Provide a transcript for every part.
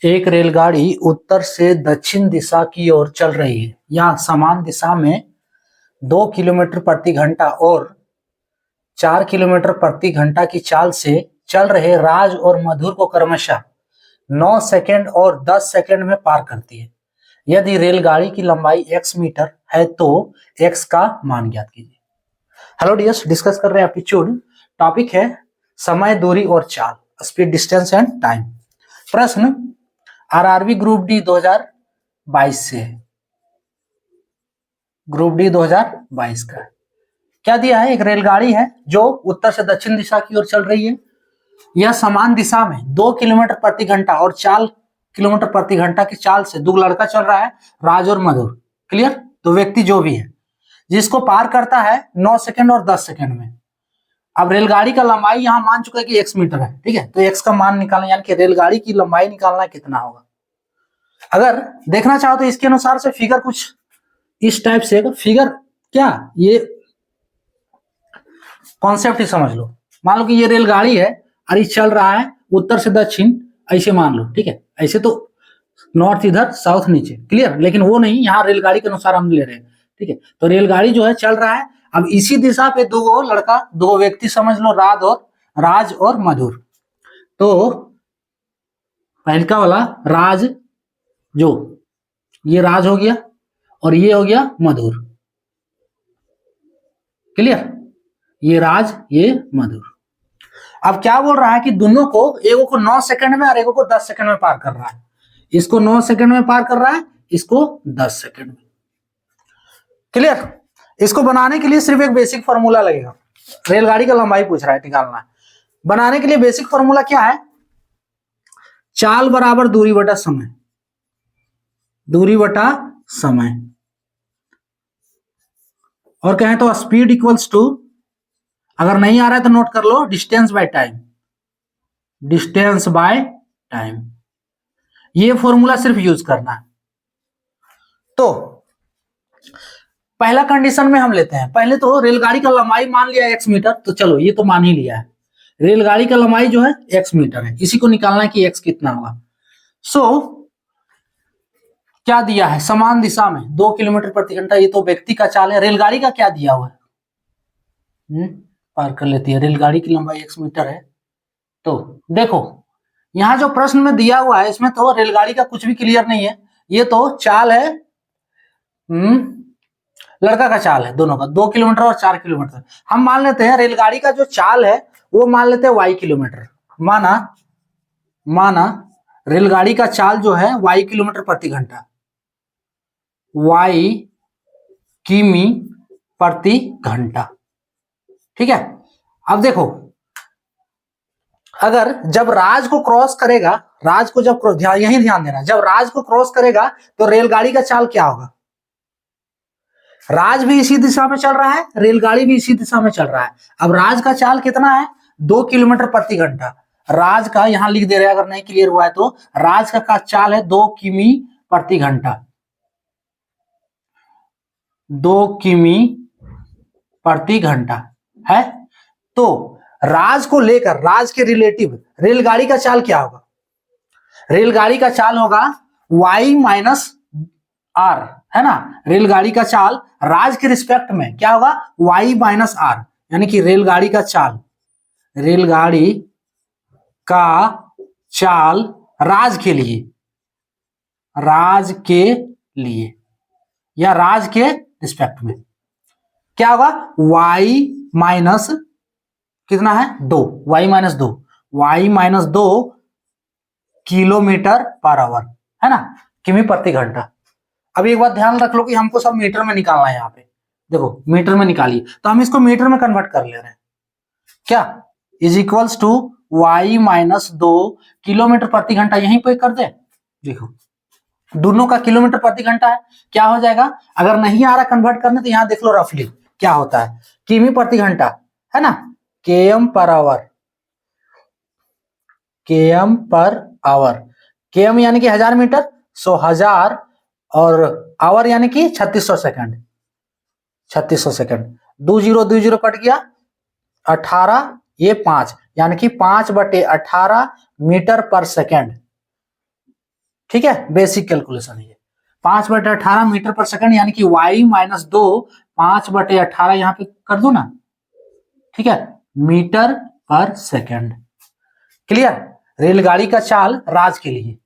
एक रेलगाड़ी उत्तर से दक्षिण दिशा की ओर चल रही है। यहाँ समान दिशा में 2 किलोमीटर प्रति घंटा और 4 किलोमीटर प्रति घंटा की चाल से चल रहे राज और मधुर को क्रमशः 9 सेकंड और 10 सेकंड में पार करती है। यदि रेलगाड़ी की लंबाई x मीटर है तो x का मान ज्ञात कीजिए। हेलो डियर्स, डिस्कस कर रहे हैं एप्टीट्यूड। टॉपिक है समय, दूरी और चाल, स्पीड, डिस्टेंस एंड टाइम। प्रश्न आरआरबी ग्रुप डी 2022 से है। ग्रुप डी 2022 का क्या दिया है? एक रेलगाड़ी है जो उत्तर से दक्षिण दिशा की ओर चल रही है। यह समान दिशा में 2 किलोमीटर प्रति घंटा और 4 किलोमीटर प्रति घंटा की चाल से दो लड़का चल रहा है, राज और मधुर। क्लियर? तो व्यक्ति जो भी है जिसको पार करता है 9 सेकंड और 10 सेकंड में। अब रेलगाड़ी का लंबाई यहां मान चुका है कि x मीटर है, ठीक है। तो x का मान निकालना, यानी कि रेलगाड़ी की लंबाई निकालना कितना होगा। अगर देखना चाहो तो इसके अनुसार से फिगर कुछ इस टाइप से। फिगर क्या, ये कॉन्सेप्ट ही समझ लो। मान लो कि ये रेलगाड़ी है और ये चल रहा है उत्तर से दक्षिण, ऐसे मान लो, ठीक है। ऐसे तो नॉर्थ इधर, साउथ नीचे, क्लियर। लेकिन वो नहीं, यहाँ रेलगाड़ी के अनुसार हम ले रहे हैं, ठीक है। तो रेलगाड़ी जो है चल रहा है। अब इसी दिशा पे दो व्यक्ति समझ लो, राज और मधुर। तो पहलका वाला राज, जो ये राज हो गया और ये हो गया मधुर। क्लियर? ये राज, ये मधुर। अब क्या बोल रहा है कि दोनों को, एगो को 9 सेकंड में और एगो को 10 सेकंड में पार कर रहा है। इसको 9 सेकंड में पार कर रहा है, इसको 10 सेकंड में। क्लियर? इसको बनाने के लिए सिर्फ एक बेसिक फॉर्मूला लगेगा। रेलगाड़ी का लंबाई पूछ रहा है, निकालना है। बनाने के लिए बेसिक फॉर्मूला क्या है? चाल बराबर दूरी बटा समय। दूरी बटा समय, और कहें तो स्पीड इक्वल्स टू, अगर नहीं आ रहा है तो नोट कर लो, distance by time. Distance by time, ये फॉर्मूला सिर्फ यूज करना है। तो पहला कंडीशन में हम लेते हैं। पहले तो रेलगाड़ी का लंबाई मान लिया x मीटर, तो चलो ये तो मान ही लिया है। रेलगाड़ी का लंबाई जो है x मीटर है, इसी को निकालना है कि x कितना होगा। सो क्या दिया है? समान दिशा में 2 किलोमीटर प्रति घंटा, ये तो व्यक्ति का चाल है। रेलगाड़ी का क्या दिया हुआ है? पार कर लेती है। रेलगाड़ी की लंबाई x मीटर है। तो देखो यहां जो प्रश्न में दिया हुआ है, इसमें तो रेलगाड़ी का कुछ भी क्लियर नहीं है। ये तो चाल है, लड़का का चाल है, दोनों का 2 किलोमीटर और 4 किलोमीटर। हम मान लेते हैं रेलगाड़ी का जो चाल है वो मान लेते हैं y किलोमीटर। माना रेलगाड़ी का चाल जो है y किलोमीटर प्रति घंटा, y किमी प्रति घंटा, ठीक है। अब देखो, अगर जब राज को क्रॉस करेगा, यही ध्यान देना, जब राज को क्रॉस करेगा तो रेलगाड़ी का चाल क्या होगा? राज भी इसी दिशा में चल रहा है, रेलगाड़ी भी इसी दिशा में चल रहा है। अब राज का चाल कितना है? 2 किलोमीटर प्रति घंटा। राज का यहां लिख दे रहे हैं, अगर नहीं क्लियर हुआ है तो। राज का चाल है 2 किमी प्रति घंटा, 2 किमी प्रति घंटा है। तो राज को लेकर, राज के रिलेटिव रेलगाड़ी का चाल क्या होगा? रेलगाड़ी का चाल होगा y माइनस आर, है ना। रेलगाड़ी का चाल राज के रिस्पेक्ट में क्या होगा? y माइनस आर, यानी कि रेलगाड़ी का चाल राज के लिए या राज के रिस्पेक्ट में क्या होगा? y माइनस कितना है? 2, y minus 2 kilometre per hour, है ना, किमी प्रति घंटा। अब एक बात ध्यान रख लो कि हमको सब मीटर में निकालना है। यहाँ पे देखो मीटर में निकालिए, तो हम इसको मीटर में कन्वर्ट कर ले रहे हैं। क्या? Is equals to y minus 2 kilometre प्रति घंटा, यहीं पे कर दे। देखो दोनों का किलोमीटर प्रति घंटा है, क्या हो जाएगा? अगर नहीं आ रहा कन्वर्ट करने तो यहाँ देख लो रफली क्या होता है। किमी प्रति घंटा, है ना, km पर आवर। km यानी कि 1000 मीटर, 1000 और आवर यानी कि 3600 सेकंड। 3600 सेकंड, 20 कट गया, 18, ये 5, यानी कि 5/18 मीटर पर सेकंड। ठीक है, बेसिक कैलकुलेशन है ये। 5/18 मीटर पर सेकंड यानी कि y माइनस 2 5/18 यहाँ पे कर दो ना, ठीक है, मीटर पर सेकंड। क्लियर। रेलगाड़ी का चाल राज के लिए।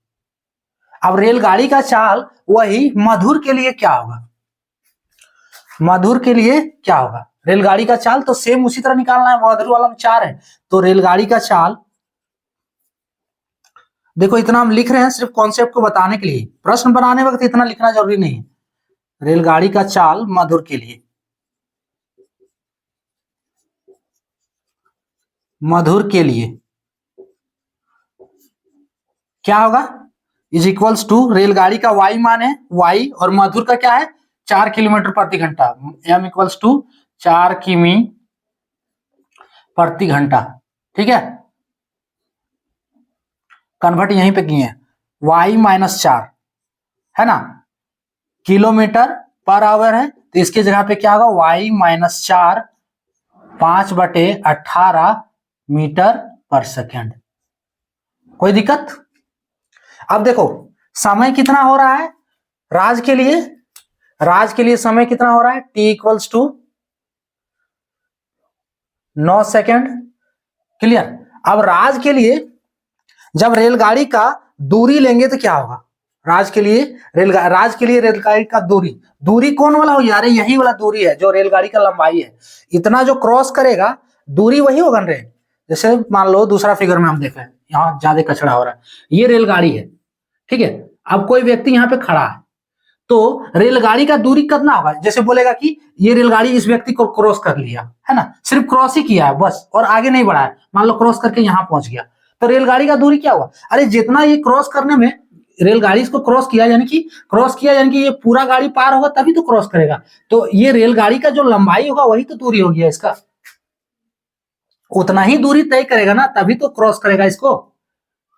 अब रेलगाड़ी का चाल वही मधुर के लिए क्या होगा, मधुर के लिए क्या होगा, रेलगाड़ी का चाल तो सेम उसी तरह निकालना है, मधुर वाला में 4 है, तो रेलगाड़ी का चाल, देखो इतना हम लिख रहे हैं सिर्फ कॉन्सेप्ट को बताने के लिए, प्रश्न बनाने वक्त इतना लिखना जरूरी नहीं है। रेलगाड़ी का चाल मधुर के लिए, मधुर के लिए क्या होगा, इज इक्वल्स टू, रेलगाड़ी का y मान है y और मधुर का क्या है 4 किलोमीटर प्रति घंटा, m इक्वल्स टू 4 किमी प्रति घंटा। ठीक है, कन्वर्ट यहीं पे किए हैं, y माइनस 4 है ना, किलोमीटर पर आवर है, तो इसके जगह पे क्या होगा y माइनस 4 5/18 मीटर पर सेकेंड। कोई दिक्कत। अब देखो समय कितना हो रहा है राज के लिए, राज के लिए समय कितना हो रहा है t equals to 9 second. Clear. अब राज के लिए जब रेलगाड़ी का दूरी लेंगे तो क्या होगा, राज के लिए रेलगाड़ी का दूरी, दूरी कौन वाला हो यार, यही वाला दूरी है जो रेलगाड़ी का लंबाई है, इतना जो क्रॉस करेगा दूरी वही होगा रे। जैसे मान लो दूसरा फिगर में हम देखें, यहाँ ज्यादा कचरा हो रहा है, ये रेलगाड़ी है, ठीक है, अब कोई व्यक्ति यहाँ पे खड़ा है, तो रेलगाड़ी का दूरी कितना होगा, जैसे बोलेगा कि ये रेलगाड़ी इस व्यक्ति को क्रॉस कर लिया है ना, सिर्फ क्रॉस ही किया है बस और आगे नहीं बढ़ा है, मान लो क्रॉस करके यहाँ पहुंच गया, तो रेलगाड़ी का दूरी क्या हुआ, अरे जितना ये क्रॉस करने में रेलगाड़ी इसको क्रॉस किया यानी कि ये पूरा गाड़ी पार होगा तभी तो क्रॉस करेगा, तो ये रेलगाड़ी का जो लंबाई होगा वही तो दूरी हो गया इसका, उतना ही दूरी तय करेगा ना तभी तो क्रॉस करेगा इसको,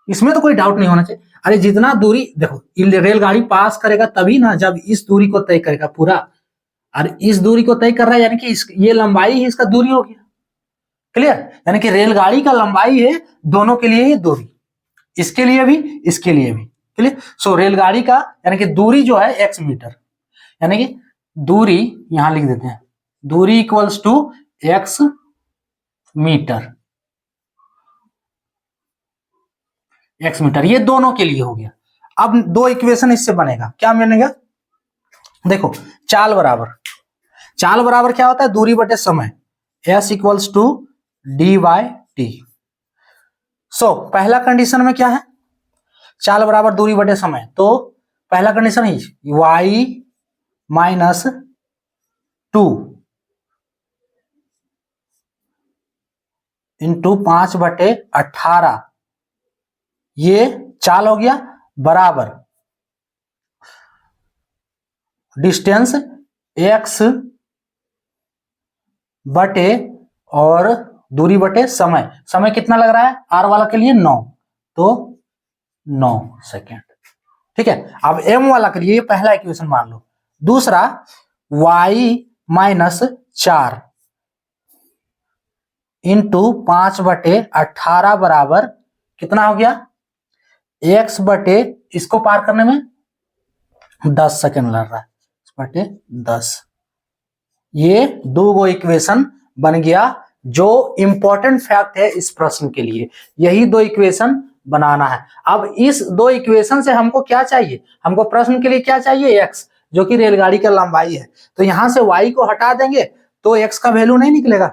इसमें तो कोई डाउट नहीं होना चाहिए। अरे जितना दूरी देखो रेलगाड़ी पास करेगा तभी ना, जब इस दूरी को तय करेगा पूरा, और इस दूरी को तय कर रहा है यानी कि ये लंबाई ही इसका दूरी हो गया। क्लियर, यानी कि रेलगाड़ी का लंबाई है दोनों के लिए ही दूरी, इसके लिए भी इसके लिए भी। क्लियर। सो रेलगाड़ी का यानी कि दूरी जो है x मीटर, यानी कि दूरी यहां लिख देते हैं, दूरी equals to x metre, x metre, ये दोनों के लिए हो गया। अब दो इक्वेशन इससे बनेगा, क्या बनेगा, देखो चाल बराबर क्या होता है, दूरी बटे समय, s इक्वल्स टू dy/t। सो पहला कंडीशन में क्या है, चाल बराबर दूरी बटे समय, तो पहला कंडीशन ही y माइनस 2 इंटू 5/18, ये चाल हो गया, बराबर डिस्टेंस x बटे और दूरी बटे समय, समय कितना लग रहा है r वाला के लिए 9, तो 9 सेकेंड। ठीक है, अब m वाला के लिए ये पहला इक्वेशन मान लो, दूसरा y माइनस 4 इंटू 5/18 बराबर कितना हो गया, x बटे इसको पार करने में 10 सेकेंड लग रहा है, बटे 10। ये दो गो इक्वेशन बन गया, जो इंपॉर्टेंट फैक्ट है इस प्रश्न के लिए, यही दो इक्वेशन बनाना है। अब इस दो इक्वेशन से हमको क्या चाहिए, हमको प्रश्न के लिए क्या चाहिए, x, जो कि रेलगाड़ी का लंबाई है, तो यहां से y को हटा देंगे तो x का वैल्यू नहीं निकलेगा,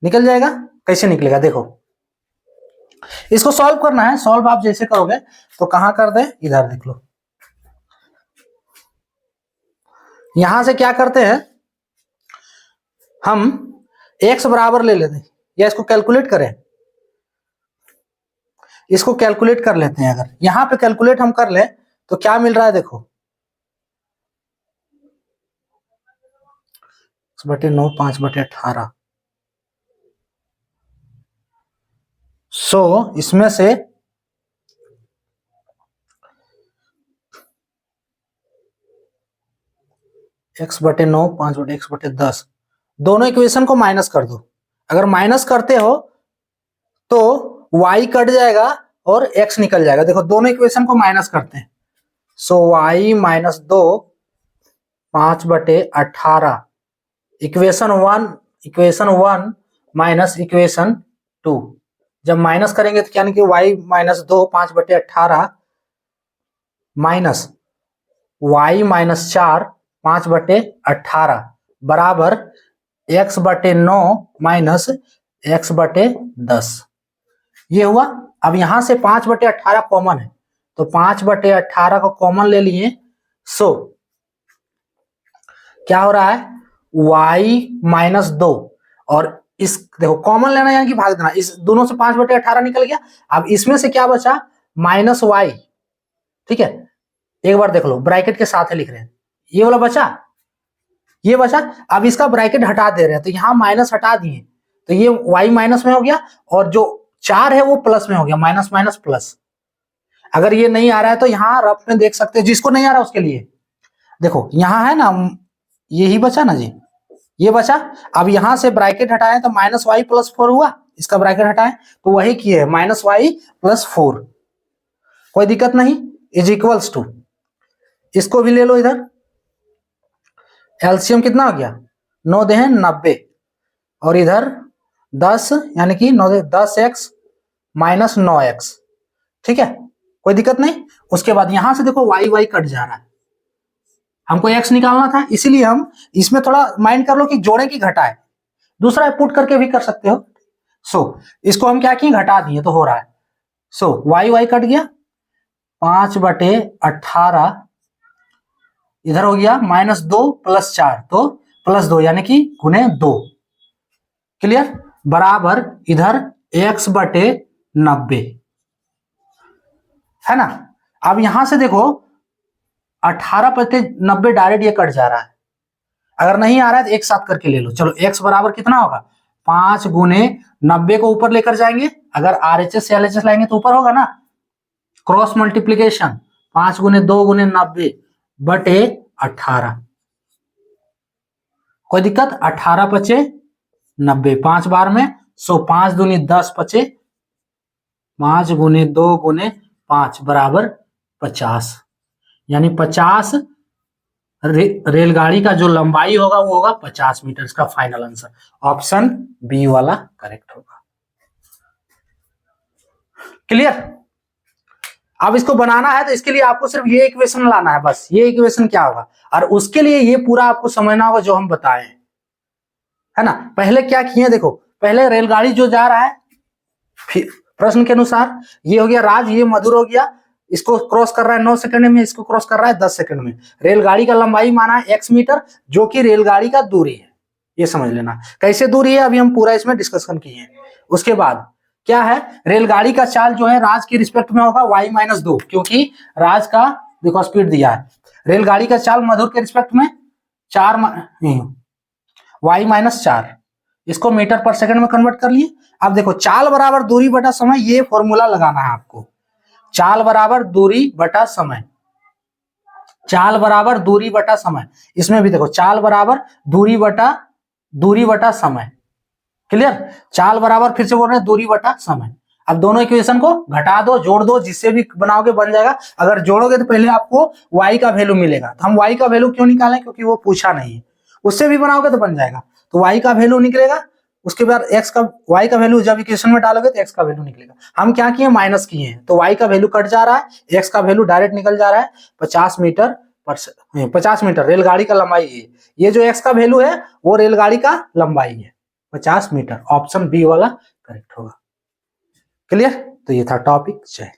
निकल जाएगा, कैसे निकलेगा देखो, इसको सॉल्व करना है, सॉल्व आप जैसे करोगे तो कहां कर दे, इधर देख लो, यहां से क्या करते हैं हम, x बराबर ले लेते हैं, या इसको कैलकुलेट करें, इसको कैलकुलेट कर लेते हैं, अगर यहां पे कैलकुलेट हम कर लें तो क्या मिल रहा है देखो, 10/9 5/18, सो इसमें से x/9 5/x/10 दोनों इक्वेशन को माइनस कर दो, अगर माइनस करते हो तो y कट जाएगा और x निकल जाएगा। देखो दोनों इक्वेशन को माइनस करते हैं। सो y minus 2 5/18 equation one minus equation 2। जब माइनस करेंगे तो क्या कि y minus 2 5/18 minus y minus 4 5/18 बराबर x/9 माइनस x/10। ये हुआ। अब यहां से 5/18 कॉमन है तो 5/18 को कॉमन ले लिए। सो क्या हो रहा है y माइनस 2 और इस देखो कॉमन लेना यानी कि भाग देना। इस दोनों से 5/18 निकल गया। अब इसमें से क्या बचा माइनस y। ठीक है, एक बार देख लो ब्रैकेट के साथ है लिख रहे हैं। ये वाला बचा, ये बचा। अब इसका ब्रैकेट हटा दे रहे हैं तो यहां माइनस हटा दिए तो ये y माइनस में हो गया और जो 4 है वो प्लस में हो गया, माइनस माइनस प्लस। अगर ये नहीं आ रहा है तो यहाँ रफ में देख सकते हैं। जिसको नहीं आ रहा उसके लिए देखो यहाँ है ना, यही बचा ना जी, ये बचा। अब यहां से ब्रैकेट हटाए तो माइनस वाई प्लस 4 हुआ। इसका ब्रैकेट हटाए तो वही किए है माइनस वाई प्लस 4। कोई दिक्कत नहीं, इज इक्वल्स टू इसको भी ले लो इधर। एलसीएम कितना हो गया 9 दे 90 और इधर 10 यानी कि 9 10x माइनस 9x। ठीक है, कोई दिक्कत नहीं। उसके बाद यहां से देखो वाई वाई कट जा रहा है, हमको x निकालना था इसीलिए हम इसमें थोड़ा माइंड कर लो कि जोड़े की घटाए। दूसरा पुट करके भी कर सकते हो। सो इसको हम क्या किए घटा दिए तो हो रहा है। सो वाई वाई कट गया 5/18 इधर हो गया माइनस 2 प्लस 4 तो प्लस 2 यानी कि गुने 2। क्लियर, बराबर इधर x/90 है ना। अब यहां से देखो 18/90 डायरेक्ट ये कट जा रहा है। अगर नहीं आ रहा है तो एक साथ करके ले लो। चलो x बराबर कितना होगा 5 गुने 90 को ऊपर लेकर जाएंगे। अगर RHS से LHS लाएंगे तो ऊपर होगा ना, क्रॉस मल्टीप्लीकेशन 5 गुने 2 गुने 90 बटे 18। कोई दिक्कत 18 पचे 90 5 बार में। सो 5 दूनी 10 पचे 5 गुने 2 गुने 5 बराबर 50 यानी 50 रेलगाड़ी का जो लंबाई होगा वो होगा 50 मीटर। इसका फाइनल आंसर ऑप्शन बी वाला करेक्ट होगा। क्लियर। अब इसको बनाना है तो इसके लिए आपको सिर्फ ये इक्वेशन लाना है, बस ये इक्वेशन क्या होगा और उसके लिए ये पूरा आपको समझना होगा जो हम बताए है ना। पहले क्या किए देखो, पहले रेलगाड़ी जो जा रहा है प्रश्न के अनुसार ये हो गया राज, ये मधुर हो गया। इसको क्रॉस कर रहा है 9 सेकंड में, इसको क्रॉस कर रहा है 10 सेकंड में। रेलगाड़ी का लंबाई माना है x मीटर जो कि रेलगाड़ी का दूरी है। ये समझ लेना कैसे दूरी है, अभी हम पूरा इसमें डिस्कशन किए हैं। उसके बाद क्या है, रेलगाड़ी का चाल जो है राज के रिस्पेक्ट में होगा y माइनस 2 क्योंकि राज का देखो स्पीड दिया है। रेलगाड़ी का चाल मधुर के रिस्पेक्ट में 4 y माइनस 4, इसको मीटर पर सेकंड में कन्वर्ट कर लिए। अब देखो चाल बराबर दूरी बटा समय, ये फॉर्मूला लगाना है आपको। चाल बराबर दूरी बटा समय, चाल बराबर दूरी बटा समय। इसमें भी देखो चाल बराबर दूरी बटा समय। क्लियर, चाल बराबर फिर से बोल रहे हैं दूरी बटा समय। अब दोनों इक्वेशन को घटा दो जोड़ दो, जिससे भी बनाओगे बन जाएगा। अगर जोड़ोगे तो पहले आपको y का वैल्यू मिलेगा, तो हम y का वैल्यू क्यों निकालें क्योंकि वो पूछा नहीं है। उससे भी बनाओगे तो बन जाएगा, तो y का वैल्यू निकलेगा। उसके बाद y का वैल्यू जब इक्वेशन में डालोगे तो x का वैल्यू निकलेगा। हम क्या किए माइनस किए हैं तो y का वैल्यू कट जा रहा है, x का वैल्यू डायरेक्ट निकल जा रहा है 50 मीटर रेलगाड़ी का लंबाई है। ये जो x का वैल्यू है वो रेलगाड़ी का लंबाई है 50 मीटर। ऑप्शन बी वाला करेक्ट होगा। क्लियर, तो ये था टॉपिक। जय